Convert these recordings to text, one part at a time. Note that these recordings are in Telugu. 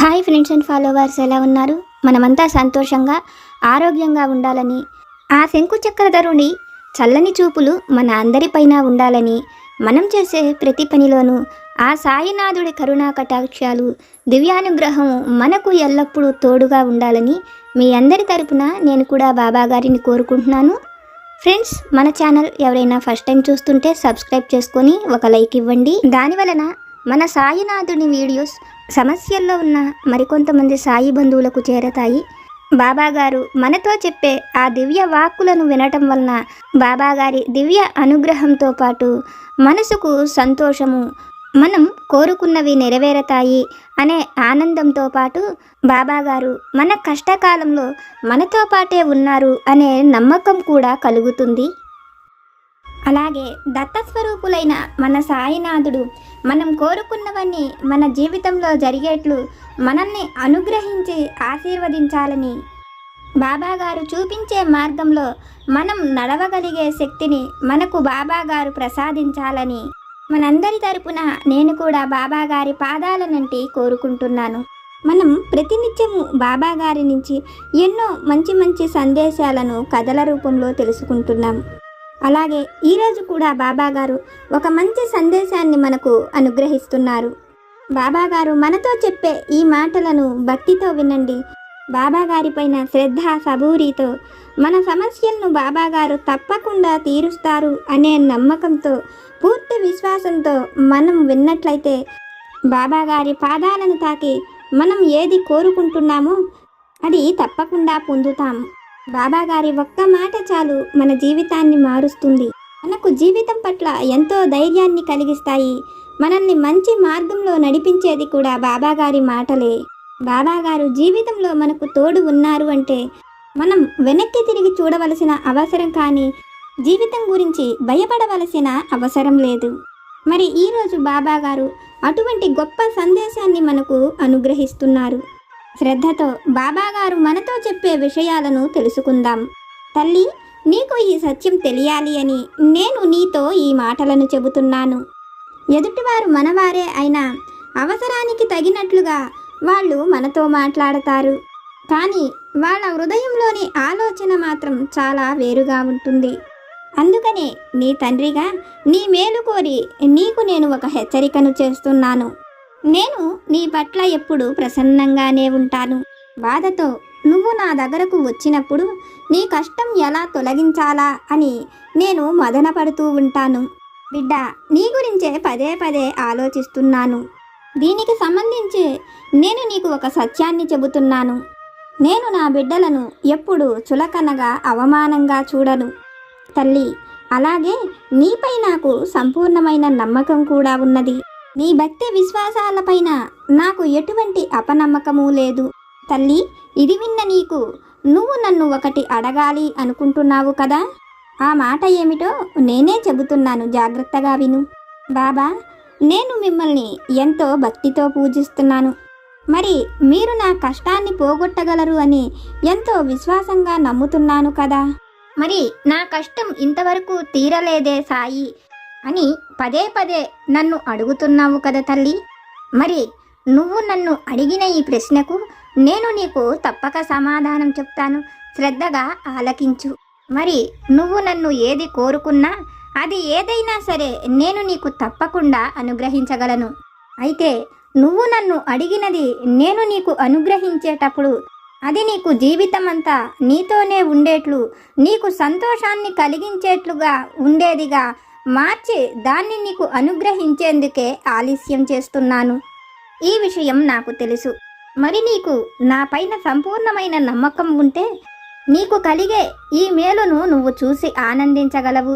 హాయ్ ఫ్రెండ్స్ అండ్ ఫాలోవర్స్, ఎలా ఉన్నారు? మనమంతా సంతోషంగా ఆరోగ్యంగా ఉండాలని, ఆ శంకు చక్రధరుని చల్లని చూపులు మన అందరిపైన ఉండాలని, మనం చేసే ప్రతి పనిలోనూ ఆ సాయినాథుడి కరుణా కటాక్షాలు, దివ్యానుగ్రహం మనకు ఎల్లప్పుడూ తోడుగా ఉండాలని మీ అందరి తరపున నేను కూడా బాబా గారిని కోరుకుంటున్నాను. ఫ్రెండ్స్, మన ఛానల్ ఎవరైనా ఫస్ట్ టైం చూస్తుంటే సబ్స్క్రైబ్ చేసుకొని ఒక లైక్ ఇవ్వండి. దానివలన మన సాయినాథుని వీడియోస్ సమస్యల్లో ఉన్న మరికొంతమంది సాయి బంధువులకు చేరతాయి. బాబాగారు మనతో చెప్పే ఆ దివ్య వాక్కులను వినటం వలన బాబాగారి దివ్య అనుగ్రహంతో పాటు మనసుకు సంతోషము, మనం కోరుకున్నవి నెరవేరతాయి అనే ఆనందంతో పాటు బాబాగారు మన కష్టకాలంలో మనతో పాటే ఉన్నారు అనే నమ్మకం కూడా కలుగుతుంది. అలాగే దత్తస్వరూపులైన మన సాయినాథుడు మనం కోరుకున్నవన్నీ మన జీవితంలో జరిగేట్లు మనల్ని అనుగ్రహించి ఆశీర్వదించాలని, బాబాగారు చూపించే మార్గంలో మనం నడవగలిగే శక్తిని మనకు బాబాగారు ప్రసాదించాలని మనందరి తరపున నేను కూడా బాబాగారి పాదాలనంటి కోరుకుంటున్నాను. మనం ప్రతినిత్యము బాబాగారి నుంచి ఎన్నో మంచి మంచి సందేశాలను కథల రూపంలో తెలుసుకుంటున్నాం. అలాగే ఈరోజు కూడా బాబాగారు ఒక మంచి సందేశాన్ని మనకు అనుగ్రహిస్తున్నారు. బాబాగారు మనతో చెప్పే ఈ మాటలను భక్తితో వినండి. బాబాగారిపైన శ్రద్ధ సబూరితో మన సమస్యలను బాబాగారు తప్పకుండా తీరుస్తారు అనే నమ్మకంతో, పూర్తి విశ్వాసంతో మనం విన్నట్లయితే బాబాగారి పాదాలను తాకి మనం ఏది కోరుకుంటున్నామో అది తప్పకుండా పొందుతాం. బాబాగారి ఒక్క మాట చాలు మన జీవితాన్ని మారుస్తుంది. మనకు జీవితం పట్ల ఎంతో ధైర్యాన్ని కలిగిస్తాయి. మనల్ని మంచి మార్గంలో నడిపించేది కూడా బాబాగారి మాటలే. బాబాగారు జీవితంలో మనకు తోడు ఉన్నారు అంటే మనం వెనక్కి తిరిగి చూడవలసిన అవసరం కానీ, జీవితం గురించి భయపడవలసిన అవసరం లేదు. మరి ఈరోజు బాబాగారు అటువంటి గొప్ప సందేశాన్ని మనకు అనుగ్రహిస్తున్నారు. శ్రద్ధతో బాబాగారు మనతో చెప్పే విషయాలను తెలుసుకుందాం. తల్లి, నీకు ఈ సత్యం తెలియాలి అని నేను నీతో ఈ మాటలను చెబుతున్నాను. ఎదుటివారు మనవారే అయినా అవసరానికి తగినట్లుగా వాళ్ళు మనతో మాట్లాడతారు. కానీ వాళ్ళ హృదయంలోని ఆలోచన మాత్రం చాలా వేరుగా ఉంటుంది. అందుకనే నీ తండ్రిగా నీ మేలు కోరి నీకు నేను ఒక హెచ్చరికను చేస్తున్నాను. నేను నీ పట్ల ఎప్పుడు ప్రసన్నంగానే ఉంటాను. బాధతో నువ్వు నా దగ్గరకు వచ్చినప్పుడు నీ కష్టం ఎలా తొలగించాలా అని నేను మదనపడుతూ ఉంటాను. బిడ్డ, నీ గురించే పదే పదే ఆలోచిస్తున్నాను. దీనికి సంబంధించి నేను నీకు ఒక సత్యాన్ని చెబుతున్నాను. నేను నా బిడ్డలను ఎప్పుడు చులకనగా అవమానంగా చూడను తల్లి. అలాగే నీపై నాకు సంపూర్ణమైన నమ్మకం కూడా ఉన్నది. నీ భక్తి విశ్వాసాలపైన నాకు ఎటువంటి అపనమ్మకము లేదు తల్లి. ఇది విన్న నీకు నువ్వు నన్ను ఒకటి అడగాలి అనుకుంటున్నావు కదా. ఆ మాట ఏమిటో నేనే చెబుతున్నాను, జాగ్రత్తగా విను. బాబా, నేను మిమ్మల్ని ఎంతో భక్తితో పూజిస్తున్నాను. మరి మీరు నా కష్టాన్ని పోగొట్టగలరు అని ఎంతో విశ్వాసంగా నమ్ముతున్నాను కదా. మరి నా కష్టం ఇంతవరకు తీరలేదే సాయి అని పదే పదే నన్ను అడుగుతున్నావు కదా తల్లి. మరి నువ్వు నన్ను అడిగిన ఈ ప్రశ్నకు నేను నీకు తప్పక సమాధానం చెప్తాను. శ్రద్ధగా ఆలకించు. మరి నువ్వు నన్ను ఏది కోరుకున్నా అది ఏదైనా సరే నేను నీకు తప్పకుండా అనుగ్రహించగలను. అయితే నువ్వు నన్ను అడిగినది నేను నీకు అనుగ్రహించేటప్పుడు అది నీకు జీవితమంతా నీతోనే ఉండేట్లు, నీకు సంతోషాన్ని కలిగించేట్లుగా ఉండేదిగా మార్చి దాన్ని నీకు అనుగ్రహించేందుకే ఆలస్యం చేస్తున్నాను. ఈ విషయం నాకు తెలుసు. మరి నీకు నా పైన సంపూర్ణమైన నమ్మకం ఉంటే నీకు కలిగే ఈ మేలును నువ్వు చూసి ఆనందించగలవు.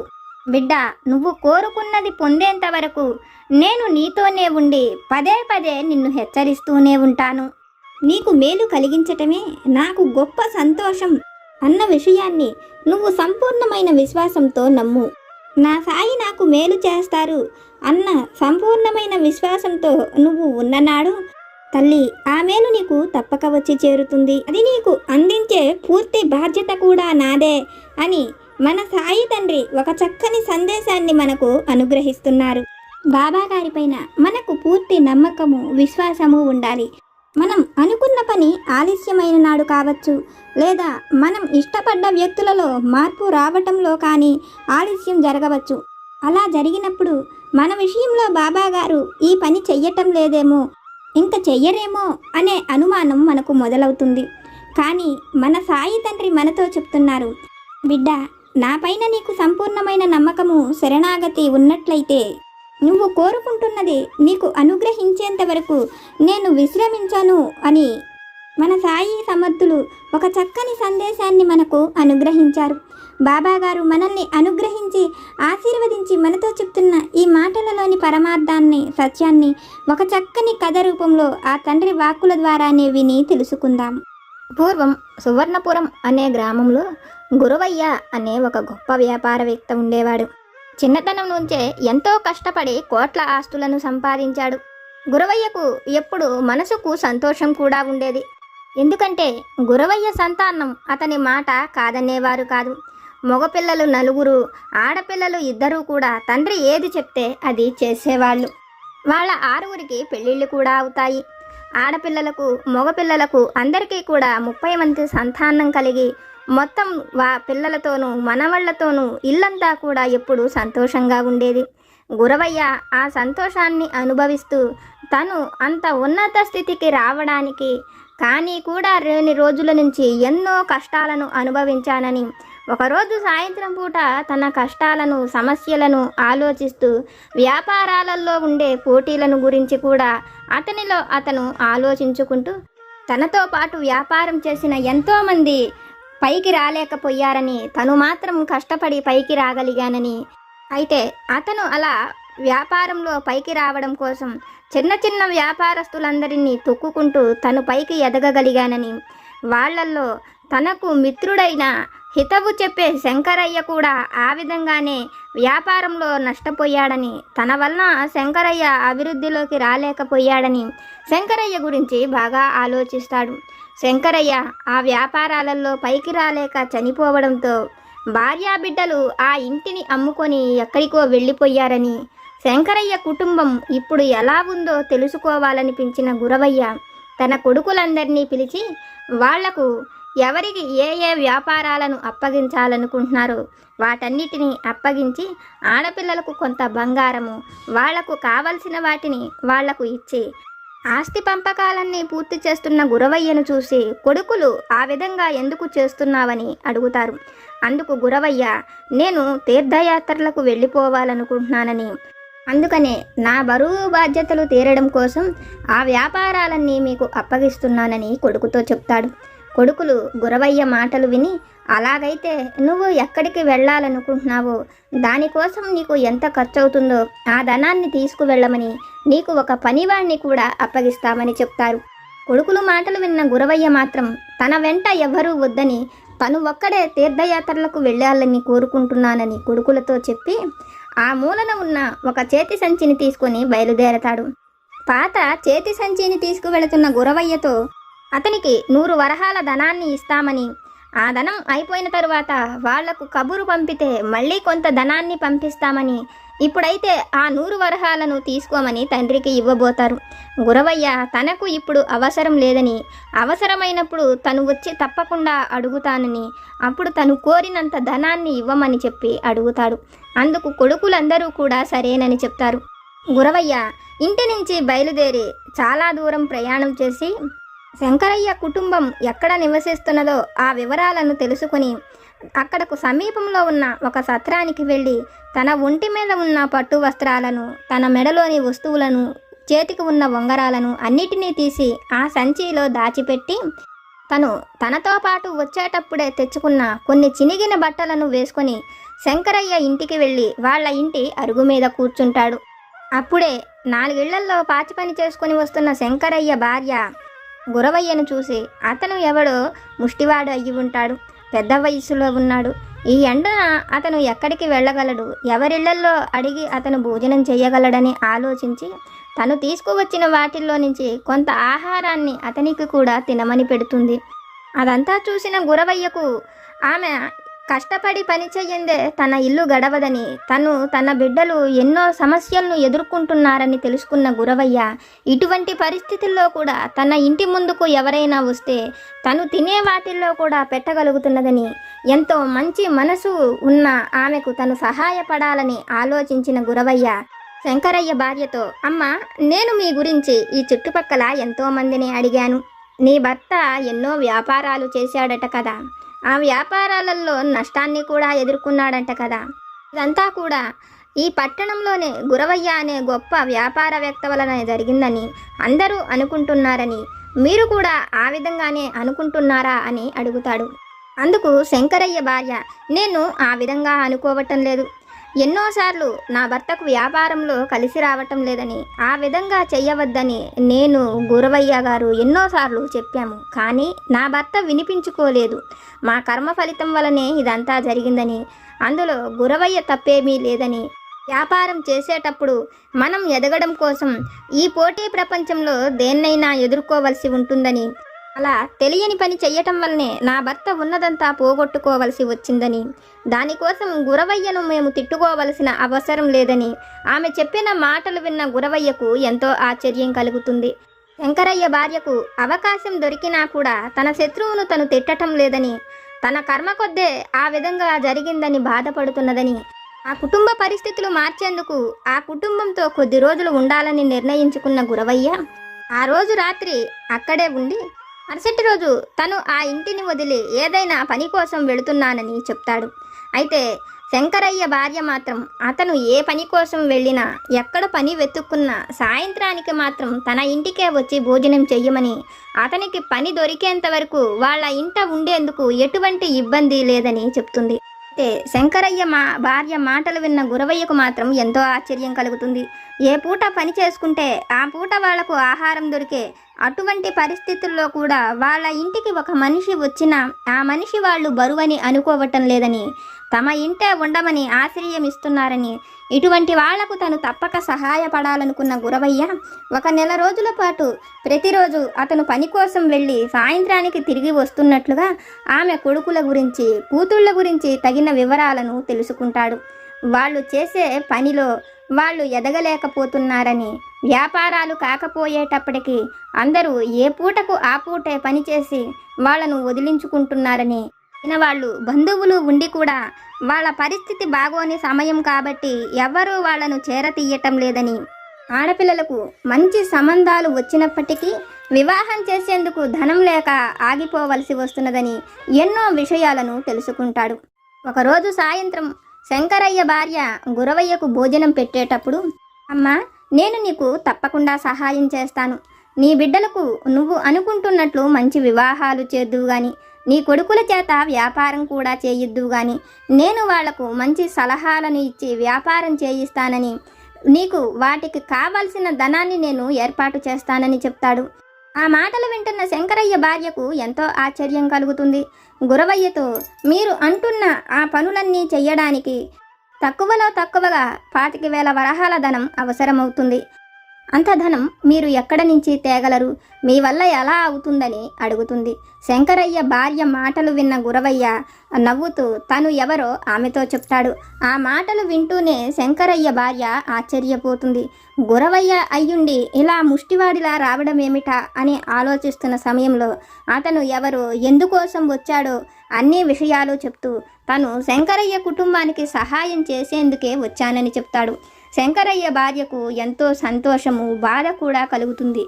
బిడ్డ, నువ్వు కోరుకున్నది పొందేంత వరకు నేను నీతోనే ఉండి పదే పదే నిన్ను హెచ్చరిస్తూనే ఉంటాను. నీకు మేలు కలిగించటమే నాకు గొప్ప సంతోషం అన్న విషయాన్ని నువ్వు సంపూర్ణమైన విశ్వాసంతో నమ్ము. నా సాయి నాకు మేలు చేస్తారు అన్న సంపూర్ణమైన విశ్వాసంతో నువ్వు ఉన్ననాడు తల్లి, ఆ మేలు నీకు తప్పక వచ్చి చేరుతుంది. అది నీకు అందించే పూర్తి బాధ్యత కూడా నాదే అని మన సాయి తండ్రి ఒక చక్కని సందేశాన్ని మనకు అనుగ్రహిస్తున్నారు. బాబా గారిపైన మనకు పూర్తి నమ్మకము, విశ్వాసము ఉండాలి. మనం అనుకున్న పని ఆలస్యమైన నాడు కావచ్చు, లేదా మనం ఇష్టపడ్డ వ్యక్తులలో మార్పు రావటంలో కానీ ఆలస్యం జరగవచ్చు. అలా జరిగినప్పుడు మన విషయంలో బాబాగారు ఈ పని చెయ్యటం లేదేమో, ఇంక చెయ్యరేమో అనే అనుమానం మనకు మొదలవుతుంది. కానీ మన సాయి తండ్రి మనతో చెప్తున్నారు, బిడ్డ, నాపైన నీకు సంపూర్ణమైన నమ్మకము, శరణాగతి ఉన్నట్లయితే నువ్వు కోరుకుంటున్నది నీకు అనుగ్రహించేంత వరకు నేను విశ్రమించను అని మన సాయి సమర్థులు ఒక చక్కని సందేశాన్ని మనకు అనుగ్రహించారు. బాబాగారు మనల్ని అనుగ్రహించి ఆశీర్వదించి మనతో చెప్తున్న ఈ మాటలలోని పరమార్థాన్ని, సత్యాన్ని ఒక చక్కని కథ రూపంలో ఆ తండ్రి వాక్కుల ద్వారానే విని తెలుసుకుందాం. పూర్వం సువర్ణపురం అనే గ్రామంలో గురవయ్య అనే ఒక గొప్ప వ్యాపారవేత్త ఉండేవాడు. చిన్నతనం నుంచే ఎంతో కష్టపడి కోట్ల ఆస్తులను సంపాదించాడు. గురవయ్యకు ఎప్పుడు మనసుకు సంతోషం కూడా ఉండేది. ఎందుకంటే గురవయ్య సంతానం అతని మాట కాదనేవారు కాదు. మగపిల్లలు 4, ఆడపిల్లలు 2 కూడా తండ్రి ఏది చెప్తే అది చేసేవాళ్ళు. వాళ్ళ 6 పెళ్ళిళ్ళు కూడా అవుతాయి. ఆడపిల్లలకు, మగపిల్లలకు అందరికీ కూడా 30 మంది సంతానం కలిగి మొత్తం పిల్లలతోనూ మనవళ్లతోనూ ఇల్లంతా కూడా ఎప్పుడూ సంతోషంగా ఉండేది. గురవయ్య ఆ సంతోషాన్ని అనుభవిస్తూ తను అంత ఉన్నత స్థితికి రావడానికి కానీ కూడా లేని రోజుల నుంచి ఎన్నో కష్టాలను అనుభవించానని ఒకరోజు సాయంత్రం పూట తన కష్టాలను, సమస్యలను ఆలోచిస్తూ వ్యాపారాలలో ఉండే పోటీలను గురించి కూడా అతనిలో అతను ఆలోచించుకుంటూ తనతో పాటు వ్యాపారం చేసిన ఎంతోమంది పైకి రాలేకపోయారని, తను మాత్రం కష్టపడి పైకి రాగలిగానని, అయితే అతను అలా వ్యాపారంలో పైకి రావడం కోసం చిన్న చిన్న వ్యాపారస్తులందరినీ తొక్కుకుంటూ తను పైకి ఎదగగలిగానని, వాళ్ళల్లో తనకు మిత్రుడైన హితవు చెప్పే శంకరయ్య కూడా ఆ విధంగానే వ్యాపారంలో నష్టపోయాడని, తన వలన శంకరయ్య అభివృద్ధిలోకి రాలేకపోయాడని శంకరయ్య గురించి బాగా ఆలోచిస్తాడు. శంకరయ్య ఆ వ్యాపారాలలో పైకి రాలేక చనిపోవడంతో భార్యాబిడ్డలు ఆ ఇంటిని అమ్ముకొని ఎక్కడికో వెళ్ళిపోయారని, శంకరయ్య కుటుంబం ఇప్పుడు ఎలా ఉందో తెలుసుకోవాలనిపించిన గురవయ్య తన కొడుకులందరినీ పిలిచి వాళ్లకు ఎవరికి ఏ ఏ వ్యాపారాలను అప్పగించాలనుకుంటున్నారో వాటన్నిటినీ అప్పగించి ఆడపిల్లలకు కొంత బంగారము, వాళ్లకు కావలసిన వాటిని వాళ్లకు ఇచ్చి ఆస్తి పంపకాలన్నీ పూర్తి చేస్తున్న గురవయ్యను చూసి కొడుకులు ఆ విధంగా ఎందుకు చేస్తున్నావని అడుగుతారు. అందుకు గురవయ్య, నేను తీర్థయాత్రలకు వెళ్ళిపోవాలనుకుంటున్నానని, అందుకనే నా బరువు బాధ్యతలు తీరడం కోసం ఆ వ్యాపారాలన్నీ మీకు అప్పగిస్తున్నానని కొడుకుతో చెప్తాడు. కొడుకులు గురవయ్య మాటలు విని, అలాగైతే నువ్వు ఎక్కడికి వెళ్ళాలనుకుంటున్నావో దానికోసం నీకు ఎంత ఖర్చు అవుతుందో ఆ ధనాన్ని తీసుకువెళ్ళమని నీకు ఒక పనివాణ్ణి కూడా అప్పగిస్తామని చెప్తారు. కొడుకులు మాటలు విన్న గురవయ్య మాత్రం తన వెంట ఎవ్వరూ వద్దని, తను ఒక్కడే తీర్థయాత్రలకు వెళ్ళాలని కోరుకుంటున్నానని కొడుకులతో చెప్పి ఆ మూలన ఉన్న ఒక చేతి సంచిని తీసుకొని బయలుదేరతాడు. పాత చేతి సంచిని తీసుకువెళుతున్న గురవయ్యతో అతనికి 100 వరహాల ధనాన్ని ఇస్తామని, ఆ ధనం అయిపోయిన తరువాత వాళ్లకు కబురు పంపితే మళ్ళీ కొంత ధనాన్ని పంపిస్తామని, ఇప్పుడైతే ఆ 100 వరహాలను తీసుకోమని తండ్రికి ఇవ్వబోతారు. గురవయ్య తనకు ఇప్పుడు అవసరం లేదని, అవసరమైనప్పుడు తను వచ్చి తప్పకుండా అడుగుతానని, అప్పుడు తను కోరినంత ధనాన్ని ఇవ్వమని చెప్పి అడుగుతాడు. అందుకు కొడుకులందరూ కూడా సరేనని చెప్తారు. గురవయ్య ఇంటి నుంచి బయలుదేరి చాలా దూరం ప్రయాణం చేసి శంకరయ్య కుటుంబం ఎక్కడ నివసిస్తున్నదో ఆ వివరాలను తెలుసుకుని అక్కడకు సమీపంలో ఉన్న ఒక సత్రానికి వెళ్ళి తన ఒంటి మీద ఉన్న పట్టు వస్త్రాలను, తన మెడలోని వస్తువులను, చేతికి ఉన్న ఉంగరాలను అన్నిటినీ తీసి ఆ సంచిలో దాచిపెట్టి తనతో పాటు వచ్చేటప్పుడే తెచ్చుకున్న కొన్ని చినిగిన బట్టలను వేసుకొని శంకరయ్య ఇంటికి వెళ్ళి వాళ్ళ ఇంటి అరుగు మీద కూర్చుంటాడు. అప్పుడే 4 ఇళ్లల్లో పాచి పని చేసుకుని వస్తున్న శంకరయ్య భార్య గురవయ్యను చూసి, అతను ఎవడో ముష్టివాడు అయ్యి ఉంటాడు, పెద్ద వయసులో ఉన్నాడు, ఈ ఎండన అతను ఎక్కడికి వెళ్ళగలడు, ఎవరిళ్లల్లో అడిగి అతను భోజనం చేయగలడని ఆలోచించి తను తీసుకువచ్చిన వాటిల్లో నుంచి కొంత ఆహారాన్ని అతనికి కూడా తినమని పెడుతుంది. అదంతా చూసిన గురవయ్యకు ఆమె కష్టపడి పని చెయ్యందే తన ఇల్లు గడవదని, తన బిడ్డలు ఎన్నో సమస్యలను ఎదుర్కొంటున్నారని తెలుసుకున్న గురవయ్య ఇటువంటి పరిస్థితుల్లో కూడా తన ఇంటి ముందుకు ఎవరైనా వస్తే తను తినే వాటిల్లో కూడా పెట్టగలుగుతున్నదని, ఎంతో మంచి మనసు ఉన్న ఆమెకు తను సహాయపడాలని ఆలోచించిన గురవయ్య శంకరయ్య భార్యతో, అమ్మ, నేను మీ గురించి ఈ చుట్టుపక్కల ఎంతో మందిని అడిగాను. నీ భర్త ఎన్నో వ్యాపారాలు చేశాడట కదా, ఆ వ్యాపారాలలో నష్టాన్ని కూడా ఎదుర్కొన్నాడంట కదా. ఇదంతా కూడా ఈ పట్టణంలోనే గురవయ్య అనే గొప్ప వ్యాపారవేత్త వలన జరిగిందని అందరూ అనుకుంటున్నారని, మీరు కూడా ఆ విధంగానే అనుకుంటున్నారా అని అడుగుతాడు. అందుకు శంకరయ్య భార్య, నేను ఆ విధంగా అనుకోవటం లేదు. ఎన్నోసార్లు నా భర్తకు వ్యాపారంలో కలిసి రావటం లేదని, ఆ విధంగా చెయ్యవద్దని నేను గురవయ్య గారు ఎన్నోసార్లు చెప్పాము. కానీ నా భర్త వినిపించుకోలేదు. మా కర్మ ఫలితం వలనే ఇదంతా జరిగిందని, అందులో గురవయ్య తప్పేమీ లేదని, వ్యాపారం చేసేటప్పుడు మనం ఎదగడం కోసం ఈ పోటీ ప్రపంచంలో దేన్నైనా ఎదుర్కోవలసి ఉంటుందని, అలా తెలియని పని చెయ్యటం వల్లనే నా భర్త ఉన్నదంతా పోగొట్టుకోవలసి వచ్చిందని, దానికోసం గురవయ్యను మేము తిట్టుకోవలసిన అవసరం లేదని ఆమె చెప్పిన మాటలు విన్న గురవయ్యకు ఎంతో ఆశ్చర్యం కలుగుతుంది. శంకరయ్య భార్యకు అవకాశం దొరికినా కూడా తన శత్రువును తను తిట్టటం లేదని, తన కర్మ కొద్దే ఆ విధంగా జరిగిందని బాధపడుతున్నదని, ఆ కుటుంబ పరిస్థితులు మార్చేందుకు ఆ కుటుంబంతో కొద్ది రోజులు ఉండాలని నిర్ణయించుకున్న గురవయ్య ఆ రోజు రాత్రి అక్కడే ఉండి మరుసటి రోజు తను ఆ ఇంటిని వదిలి ఏదైనా పని కోసం వెళుతున్నానని చెప్తాడు. అయితే శంకరయ్య భార్య మాత్రం అతను ఏ పని కోసం వెళ్ళినా, ఎక్కడ పని వెతుక్కున్నా సాయంత్రానికి మాత్రం తన ఇంటికే వచ్చి భోజనం చెయ్యమని, అతనికి పని దొరికేంత వరకు వాళ్ళ ఇంట ఉండేందుకు ఎటువంటి ఇబ్బంది లేదని చెప్తుంది. అయితే శంకరయ్య భార్య మాటలు విన్న గురవయ్యకు మాత్రం ఎంతో ఆశ్చర్యం కలుగుతుంది. ఏ పూట పని చేసుకుంటే ఆ పూట వాళ్లకు ఆహారం దొరికే అటువంటి పరిస్థితుల్లో కూడా వాళ్ళ ఇంటికి ఒక మనిషి వచ్చినా ఆ మనిషి వాళ్ళు బరువని అనుకోవటం లేదని, తమ ఇంటే ఉండమని ఆశ్రయం ఇస్తున్నారని, ఇటువంటి వాళ్లకు తను తప్పక సహాయపడాలనుకున్న గురవయ్య 1 నెల రోజుల పాటు ప్రతిరోజు అతను పని కోసం వెళ్ళి సాయంత్రానికి తిరిగి వస్తున్నట్లుగా ఆమె కొడుకుల గురించి, కూతుళ్ళ గురించి తగిన వివరాలను తెలుసుకుంటాడు. వాళ్ళు చేసే పనిలో వాళ్ళు ఎదగలేకపోతున్నారని, వ్యాపారాలు కాకపోయేటప్పటికీ అందరూ ఏ పూటకు ఆ పూటే పనిచేసి వాళ్ళను వదిలించుకుంటున్నారని, వాళ్ళు బంధువులు ఉండి కూడా వాళ్ళ పరిస్థితి బాగోని సమయం కాబట్టి ఎవ్వరూ వాళ్లను చేరతీయటం లేదని, ఆడపిల్లలకు మంచి సంబంధాలు వచ్చినప్పటికీ వివాహం చేసేందుకు ధనం లేక ఆగిపోవలసి వస్తున్నదని ఎన్నో విషయాలను తెలుసుకుంటాడు. ఒకరోజు సాయంత్రం శంకరయ్య భార్య గురవయ్యకు భోజనం పెట్టేటప్పుడు, అమ్మా, నేను నీకు తప్పకుండా సహాయం చేస్తాను. నీ బిడ్డలకు నువ్వు అనుకుంటున్నట్లు మంచి వివాహాలు చేద్దువు గాని, నీ కొడుకుల చేత వ్యాపారం కూడా చేయిద్దువు గాని, నేను వాళ్లకు మంచి సలహాలను ఇచ్చి వ్యాపారం చేయిస్తానని, నీకు వాటికి కావాల్సిన ధనాన్ని నేను ఏర్పాటు చేస్తానని చెప్తాడు. ఆ మాటలు వింటున్న శంకరయ్య భార్యకు ఎంతో ఆశ్చర్యం కలుగుతుంది. గురవయ్యతో, మీరు అంటున్న ఆ పనులన్నీ చెయ్యడానికి తక్కువలో తక్కువగా 25,000 వరహాల ధనం అవసరమవుతుంది. అంత ధనం మీరు ఎక్కడ నుంచి తేగలరు? మీ వల్ల ఎలా అవుతుందని అడుగుతుంది. శంకరయ్య భార్య మాటలు విన్న గురవయ్య నవ్వుతూ తను ఎవరో ఆమెతో చెప్తాడు. ఆ మాటలు వింటూనే శంకరయ్య భార్య ఆశ్చర్యపోతుంది. గురవయ్య అయ్యుండి ఇలా ముష్టివాడిలా రావడమేమిటా అని ఆలోచిస్తున్న సమయంలో అతను ఎవరో, ఎందుకోసం వచ్చాడో అన్ని విషయాలు చెప్తూ తను శంకరయ్య కుటుంబానికి సహాయం చేసేందుకే వచ్చానని చెప్తాడు. శంకరయ్య భార్యకు ఎంతో సంతోషము, బాధ కూడా కలుగుతుంది.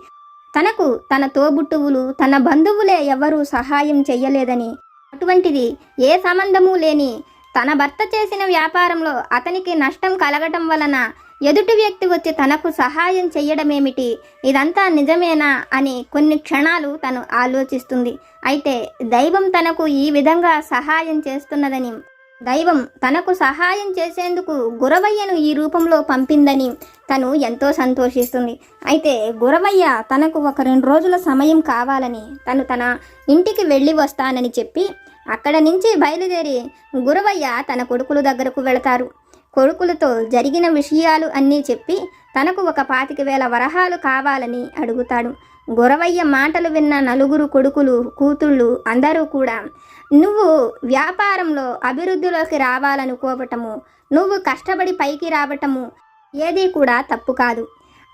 తనకు తన తోబుట్టువులు, తన బంధువులే ఎవరూ సహాయం చెయ్యలేదని, అటువంటిది ఏ సంబంధము లేని తన భర్త చేసిన వ్యాపారంలో అతనికి నష్టం కలగటం వలన ఎదుటి వ్యక్తి వచ్చి తనకు సహాయం చెయ్యడమేమిటి, ఇదంతా నిజమేనా అని కొన్ని క్షణాలు తను ఆలోచిస్తుంది. అయితే దైవం తనకు ఈ విధంగా సహాయం చేస్తున్నదని, దైవం తనకు సహాయం చేసేందుకు గురవయ్యను ఈ రూపంలో పంపిందని తను ఎంతో సంతోషిస్తుంది. అయితే గురవయ్య తనకు 1-2 రోజుల సమయం కావాలని తన ఇంటికి వెళ్ళి వస్తానని చెప్పి అక్కడ నుంచి బయలుదేరి గురవయ్య తన కొడుకుల దగ్గరకు వెళతారు. కొడుకులతో జరిగిన విషయాలు అన్నీ చెప్పి తనకు 25,000 వరహాలు కావాలని అడుగుతాడు. గురవయ్య మాటలు విన్న నలుగురు కొడుకులు కూతుళ్ళు అందరూ కూడా, నువ్వు వ్యాపారంలో అభివృద్ధిలోకి రావాలనుకోవటము, నువ్వు కష్టపడి పైకి రావటము ఏదీ కూడా తప్పు కాదు.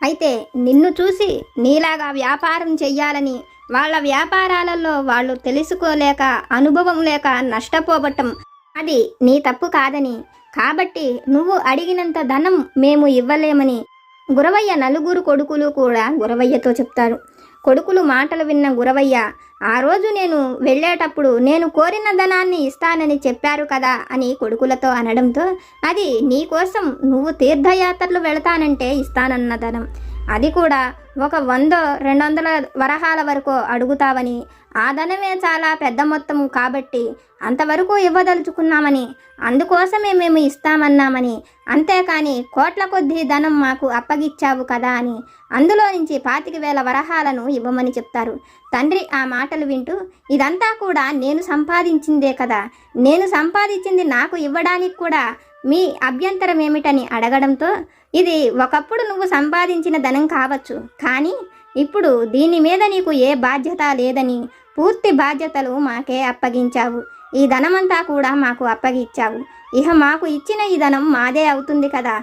అయితే నిన్ను చూసి నీలాగా వ్యాపారం చెయ్యాలని వాళ్ళ వ్యాపారాలలో వాళ్ళు తెలుసుకోలేక అనుభవం లేక నష్టపోవటం అది నీ తప్పు కాదని, కాబట్టి నువ్వు అడిగినంత ధనం మేము ఇవ్వలేమని గురవయ్య నలుగురు కొడుకులు కూడా గురవయ్యతో చెప్తారు. కొడుకులు మాటలు విన్న గురవయ్య, ఆ రోజు నేను వెళ్ళేటప్పుడు నేను కోరిన ధనాన్ని ఇస్తానని చెప్పారు కదా అని కొడుకులతో అనడంతో, అది నీకోసం నువ్వు తీర్థయాత్రలు వెళతానంటే ఇస్తానన్న ధనం, అది కూడా ఒక 100-200 వరహాల వరకు అడుగుతావని, ఆ ధనమే చాలా పెద్ద మొత్తం కాబట్టి అంతవరకు ఇవ్వదలుచుకున్నామని, అందుకోసమే మేము ఇస్తామన్నామని, అంతేకాని కోట్ల కొద్దీ ధనం మాకు అప్పగిచ్చావు కదా అని అందులో నుంచి 25,000 వరహాలను ఇవ్వమని చెప్తారు. తండ్రి ఆ మాటలు వింటూ, ఇదంతా కూడా నేను సంపాదించిందే కదా, నేను సంపాదించింది నాకు ఇవ్వడానికి కూడా మీ అభ్యంతరం ఏమిటని అడగడంతో, ఇది ఒకప్పుడు నువ్వు సంపాదించిన ధనం కావచ్చు, కానీ ఇప్పుడు దీని మీద నీకు ఏ బాధ్యత లేదని పూర్తి బాధ్యతలు మాకే అప్పగించావు, ఈ ధనమంతా కూడా మాకు అప్పగిచ్చావు, ఇహ మాకు ఇచ్చిన ఈ ధనం మాదే అవుతుంది కదా,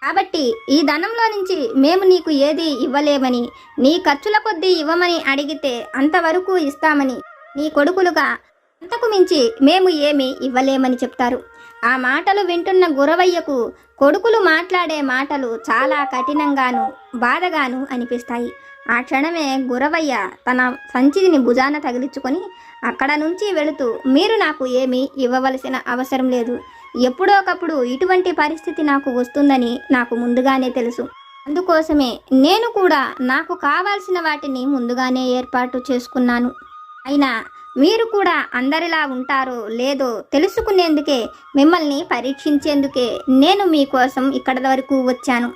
కాబట్టి ఈ ధనంలో నుంచి మేము నీకు ఏది ఇవ్వలేమని, నీ ఖర్చుల కొద్దీ ఇవ్వమని అడిగితే అంతవరకు ఇస్తామని నీ కొడుకులుగా అంతకు మించి మేము ఏమీ ఇవ్వలేమని చెప్తారు. ఆ మాటలు వింటున్న గురవయ్యకు కొడుకులు మాట్లాడే మాటలు చాలా కఠినంగాను బాధగాను అనిపిస్తాయి. ఆ క్షణమే గురవయ్య తన సంచిని భుజాన తగిలించుకొని అక్కడ నుంచి వెళుతూ, మీరు నాకు ఏమీ ఇవ్వవలసిన అవసరం లేదు, ఎప్పుడోకప్పుడు ఇటువంటి పరిస్థితి నాకు వస్తుందని నాకు ముందుగానే తెలుసు, అందుకోసమే నేను కూడా నాకు కావాల్సిన వాటిని ముందుగానే ఏర్పాటు చేసుకున్నాను, అయినా మీరు కూడా అందరిలా ఉంటారో లేదో తెలుసుకునేందుకే, మిమ్మల్ని పరీక్షించేందుకే నేను మీకోసం ఇక్కడ వరకు వచ్చాను.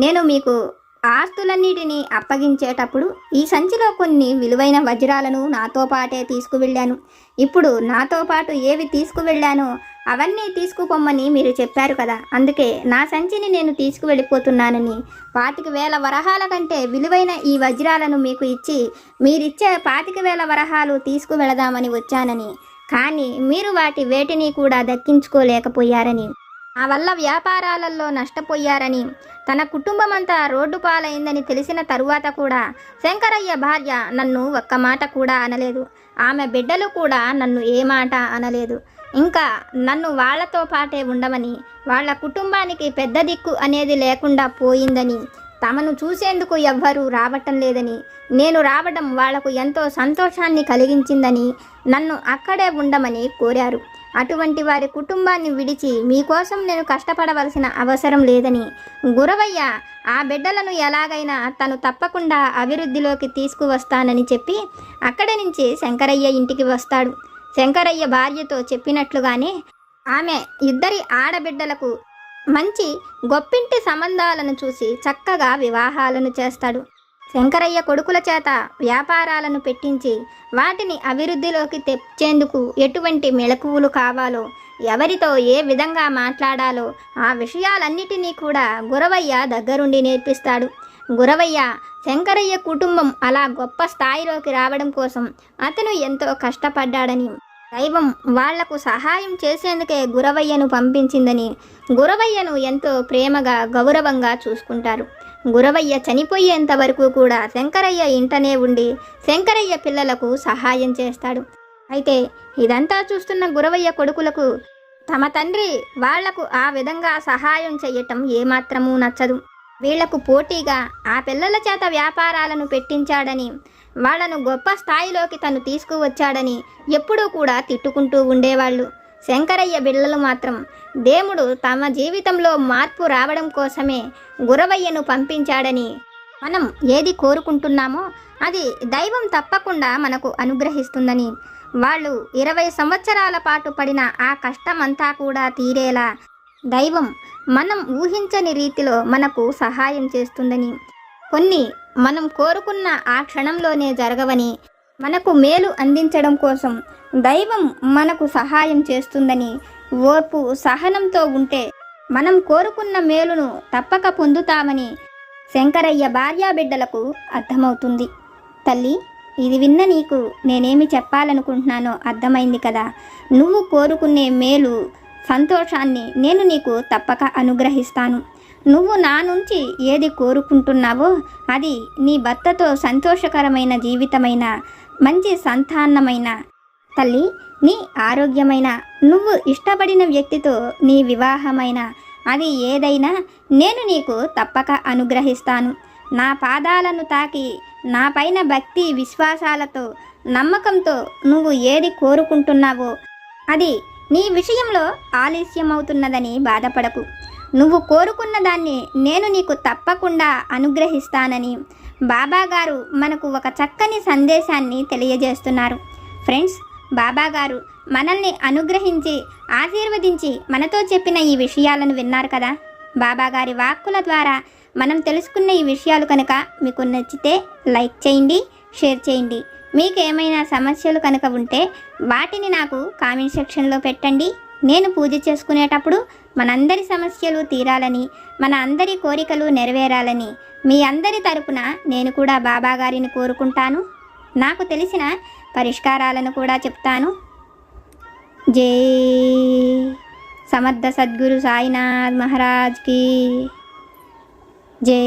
నేను మీకు ఆస్తులన్నిటినీ అప్పగించేటప్పుడు ఈ సంచిలో కొన్ని విలువైన వజ్రాలను నాతో పాటే తీసుకువెళ్ళాను. ఇప్పుడు నాతో పాటు ఏవి తీసుకువెళ్ళానో అవన్నీ తీసుకుపోమ్మని మీరు చెప్పారు కదా, అందుకే నా సంచిని నేను తీసుకువెళ్ళిపోతున్నానని 25,000 వరహాల కంటే విలువైన ఈ వజ్రాలను మీకు ఇచ్చి మీరిచ్చే 25,000 వరహాలు తీసుకువెళదామని వచ్చానని, కానీ మీరు వాటి వేటిని కూడా దక్కించుకోలేకపోయారని, ఆ వల్ల వ్యాపారాలలో నష్టపోయారని, తన కుటుంబమంతా రోడ్డు పాలైందని తెలిసిన తరువాత కూడా శంకరయ్య భార్య నన్ను ఒక్క మాట కూడా అనలేదు, ఆమె బిడ్డలు కూడా నన్ను ఏ మాట అనలేదు, ఇంకా నన్ను వాళ్లతో పాటే ఉండమని, వాళ్ళ కుటుంబానికి పెద్ద దిక్కు అనేది లేకుండా పోయిందని, తమను చూసేందుకు ఎవ్వరూ రావటం లేదని, నేను రావడం వాళ్లకు ఎంతో సంతోషాన్ని కలిగించిందని నన్ను అక్కడే ఉండమని కోరారు. అటువంటి వారి కుటుంబాన్ని విడిచి మీకోసం నేను కష్టపడవలసిన అవసరం లేదని గురవయ్య ఆ బిడ్డలను ఎలాగైనా తను తప్పకుండా అభివృద్ధిలోకి తీసుకువస్తానని చెప్పి అక్కడి నుంచి శంకరయ్య ఇంటికి వస్తాడు. శంకరయ్య భార్యతో చెప్పినట్లుగానే ఆమె ఇద్దరి ఆడబిడ్డలకు మంచి గొప్పింటి సంబంధాలను చూసి చక్కగా వివాహాలను చేస్తాడు. శంకరయ్య కొడుకుల చేత వ్యాపారాలను పెట్టించి వాటిని అభివృద్ధిలోకి తెచ్చేందుకు ఎటువంటి మెళకువలు కావాలో, ఎవరితో ఏ విధంగా మాట్లాడాలో ఆ విషయాలన్నిటినీ కూడా గురవయ్య దగ్గరుండి నేర్పిస్తాడు. గురవయ్య శంకరయ్య కుటుంబం అలా గొప్ప స్థాయిలోకి రావడం కోసం అతను ఎంతో కష్టపడ్డాడని, దైవం వాళ్లకు సహాయం చేసేందుకే గురవయ్యను పంపించిందని గురవయ్యను ఎంతో ప్రేమగా గౌరవంగా చూసుకుంటారు. గురవయ్య చనిపోయేంత వరకు కూడా శంకరయ్య ఇంటనే ఉండి శంకరయ్య పిల్లలకు సహాయం చేస్తాడు. అయితే ఇదంతా చూస్తున్న గురవయ్య కొడుకులకు తమ తండ్రి వాళ్లకు ఆ విధంగా సహాయం చేయటం ఏమాత్రమూ నచ్చదు. వీళ్లకు పోటీగా ఆ పిల్లల చేత వ్యాపారాలను పెట్టించాడని, వాళ్లను గొప్ప స్థాయిలోకి తను తీసుకువచ్చాడని ఎప్పుడూ కూడా తిట్టుకుంటూ ఉండేవాళ్ళు. శంకరయ్య బిడ్డలు మాత్రం దేవుడు తమ జీవితంలో మార్పు రావడం కోసమే గురవయ్యను పంపించాడని, మనం ఏది కోరుకుంటున్నామో అది దైవం తప్పకుండా మనకు అనుగ్రహిస్తుందని, వాళ్ళు 20 సంవత్సరాల పాటు పడిన ఆ కష్టమంతా కూడా తీరేలా దైవం మనం ఊహించని రీతిలో మనకు సహాయం చేస్తుందని, కొన్ని మనం కోరుకున్న ఆ క్షణంలోనే జరగవని, మనకు మేలు అందించడం కోసం దైవం మనకు సహాయం చేస్తుందని, ఓర్పు సహనంతో ఉంటే మనం కోరుకున్న మేలును తప్పక పొందుతామని శంకరయ్య భార్యాబిడ్డలకు అర్థమవుతుంది. తల్లి, ఇది విన్న నీకు నేనేమి చెప్పాలనుకుంటున్నానో అర్థమైంది కదా. నువ్వు కోరుకునే మేలు, సంతోషాన్ని నేను నీకు తప్పక అనుగ్రహిస్తాను. నువ్వు నా నుంచి ఏది కోరుకుంటున్నావో అది నీ భర్తతో సంతోషకరమైన జీవితమైన, మంచి సంతానమైన, తల్లి నీ ఆరోగ్యమైన, నువ్వు ఇష్టపడిన వ్యక్తితో నీ వివాహమైన, అది ఏదైనా నేను నీకు తప్పక అనుగ్రహిస్తాను. నా పాదాలను తాకి నా పైన భక్తి విశ్వాసాలతో, నమ్మకంతో నువ్వు ఏది కోరుకుంటున్నావో అది నీ విషయంలో ఆలస్యమవుతున్నదని బాధపడకు. నువ్వు కోరుకున్న దాన్ని నేను నీకు తప్పకుండా అనుగ్రహిస్తానని బాబాగారు మనకు ఒక చక్కని సందేశాన్ని తెలియజేస్తున్నారు. ఫ్రెండ్స్, బాబాగారు మనల్ని అనుగ్రహించి ఆశీర్వదించి మనతో చెప్పిన ఈ విషయాలను విన్నారు కదా. బాబాగారి వాక్కుల ద్వారా మనం తెలుసుకున్న ఈ విషయాలు కనుక మీకు నచ్చితే లైక్ చేయండి, షేర్ చేయండి. మీకు ఏమైనా సమస్యలు కనుక ఉంటే వాటిని నాకు కామెంట్ సెక్షన్లో పెట్టండి. నేను పూజ చేసుకునేటప్పుడు మనందరి సమస్యలు తీరాలని, మన అందరి కోరికలు నెరవేరాలని మీ అందరి తరపున నేను కూడా బాబాగారిని కోరుకుంటాను. నాకు తెలిసిన పరిష్కారాలను కూడా చెప్తాను. జై సమర్థ సద్గురు సాయినాథ్ మహారాజ్కి జై.